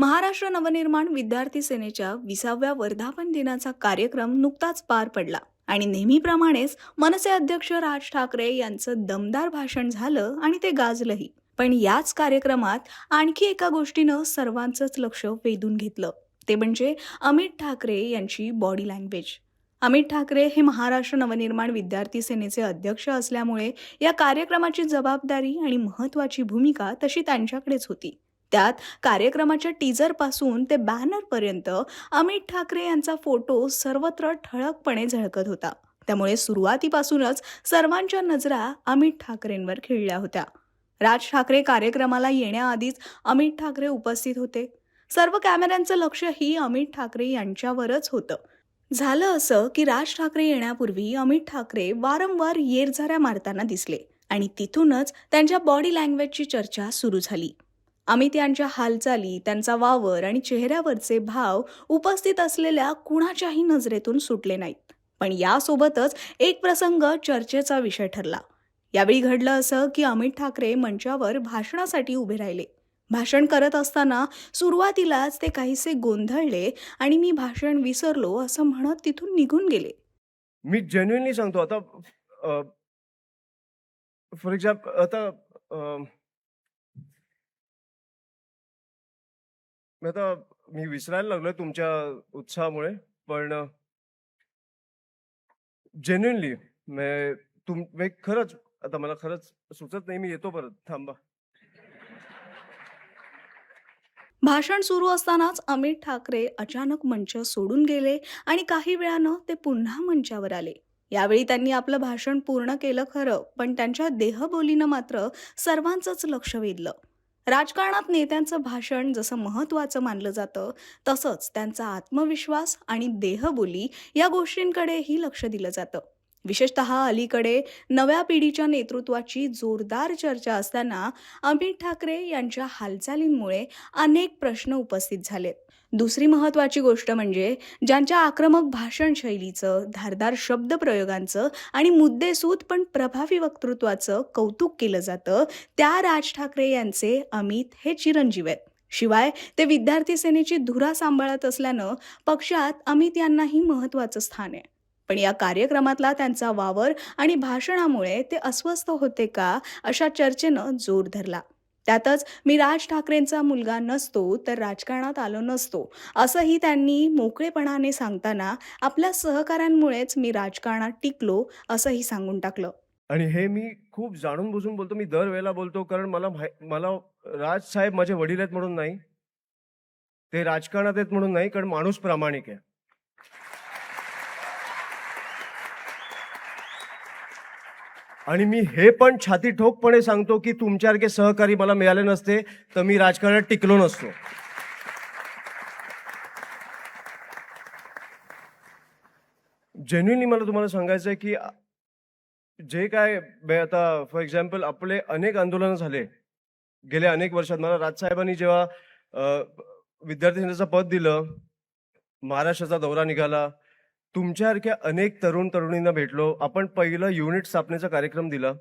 महाराष्ट्र नवनिर्माण विद्यार्थी सेनेच्या 20व्या वर्धापन दिनाचा कार्यक्रम नुकताच पार पडला आणि नेहमीप्रमाणेच मनसे अध्यक्ष राज ठाकरे यांचं दमदार भाषण झालं आणि ते गाजलंही. पण याच कार्यक्रमात आणखी एका गोष्टीनं सर्वांचंच लक्ष वेधून घेतलं, ते म्हणजे अमित ठाकरे यांची बॉडी लँग्वेज. अमित ठाकरे हे महाराष्ट्र नवनिर्माण विद्यार्थी सेनेचे अध्यक्ष असल्यामुळे या कार्यक्रमाची जबाबदारी आणि महत्त्वाची भूमिका तशी त्यांच्याकडेच होती. त्यात कार्यक्रमाच्या टीजर पासून ते बॅनर पर्यंत अमित ठाकरे यांचा फोटो सर्वत्र ठळकपणे झळकत होता. त्यामुळे सुरुवातीपासूनच सर्वांच्या नजरा अमित ठाकरेंवर खिळल्या होत्या. राज ठाकरे कार्यक्रमाला येण्याआधीच अमित ठाकरे उपस्थित होते. सर्व कॅमेऱ्यांचं लक्षही अमित ठाकरे यांच्यावरच होतं. झालं असं की राज ठाकरे येण्यापूर्वी अमित ठाकरे वारंवार येरझाऱ्या मारताना दिसले आणि तिथूनच त्यांच्या बॉडी लँग्वेजची चर्चा सुरू झाली. अमित यांच्या हालचाली, त्यांचा वावर आणि चेहऱ्यावरचे भाव उपस्थित असलेल्या कुणाच्याही नजरेतून सुटले नाहीत. पण यासोबतच एक प्रसंग चर्चेचा विषय ठरला. यावेळी घडलं असं की अमित ठाकरे मंचावर भाषणासाठी उभे राहिले. भाषण करत असताना सुरुवातीलाच ते काहीसे गोंधळले आणि मी भाषण विसरलो असं म्हणत तिथून निघून गेले. मी जेन्युइनली सांगतो. आता फॉर एक्झाम्पल आता मी विसरायला लागलोय तुमच्या उत्साहामुळे, पण जेन्युइनली मी खरंच आता मला खरंच सुचत नाही. मी येतो परत, थांबा. भाषण सुरू असतानाच अमित ठाकरे अचानक मंच सोडून गेले आणि काही वेळानं ते पुन्हा मंचावर आले. यावेळी त्यांनी आपलं भाषण पूर्ण केलं खरं, पण त्यांच्या देहबोलीनं मात्र सर्वांचंच लक्ष वेधलं. राजकारणात नेत्यांचं भाषण जसं महत्त्वाचं मानलं जातं, तसंच त्यांचा आत्मविश्वास आणि देहबोली या गोष्टींकडेही लक्ष दिलं जातं. विशेषतः अलीकडे नव्या पिढीच्या नेतृत्वाची जोरदार चर्चा असताना अमित ठाकरे यांच्या हालचालींमुळे अनेक प्रश्न उपस्थित झालेत. दुसरी महत्त्वाची गोष्ट म्हणजे ज्यांच्या आक्रमक भाषण शैलीचं, धारदार शब्दप्रयोगांचं आणि मुद्देसूद पण प्रभावी वक्तृत्वाचं कौतुक केलं जातं, त्या राज ठाकरे यांचे अमित हे चिरंजीव आहेत. शिवाय ते विद्यार्थी सेनेची धुरा सांभाळत असल्यानं पक्षात अमित यांनाही महत्त्वाचं स्थान आहे. पण या कार्यक्रमातला त्यांचा वावर आणि भाषणामुळे ते अस्वस्थ होते का, अशा चर्चेनं जोर धरला. त्यातच मी राज ठाकरेंचा मुलगा नसतो तर राजकारणात आलो नसतो, असंही त्यांनी मोकळेपणाने सांगताना आपल्या सहकाऱ्यांमुळेच मी राजकारणात टिकलो असंही सांगून टाकलं. आणि हे मी खूप जाणून बुजून बोलतो. मी दरवेळेला बोलतो, कारण मला राज साहेब माझे वडील आहेत म्हणून नाही, ते राजकारणात आहेत म्हणून नाही, कारण माणूस प्रामाणिक आहे. आणि मी हे पण छाती ठोकपणे सांगतो की तुमच्यासारखे सहकारी मला मिळाले नसते तर मी राजकारणात टिकलो नसतो. जेन्युइनली मला तुम्हाला सांगायचं आहे की जे काय आता फॉर एक्झाम्पल आपले अनेक आंदोलनं झाले गेल्या अनेक वर्षात. मला राजसाहेबांनी जेव्हा विद्यार्थी सेनेचं पद दिलं, महाराष्ट्राचा दौरा निघाला, तुमच्यासारख्या अनेक तरुणींना भेटलो. आपण पहिलं युनिट स्थापनेचा कार्यक्रम दिला,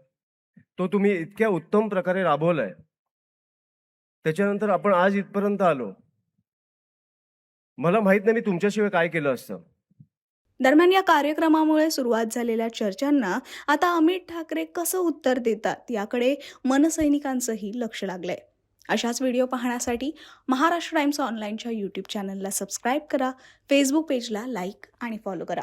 तो तुम्ही इतक्या उत्तम प्रकारे राबवलाय. त्याच्यानंतर आपण आज इथपर्यंत आलो. मला माहित नाही मी तुमच्याशिवाय काय केलं असतं. दरम्यान या कार्यक्रमामुळे सुरुवात झालेल्या चर्चांना आता अमित ठाकरे कसं उत्तर देतात याकडे मनसैनिकांचंही लक्ष लागलंय. अशाच व्हिडिओ पाहण्यासाठी महाराष्ट्र टाइम्स ऑनलाईनच्या यूट्यूब चॅनलला सबस्क्राईब करा, फेसबुक पेजला लाईक आणि फॉलो करा.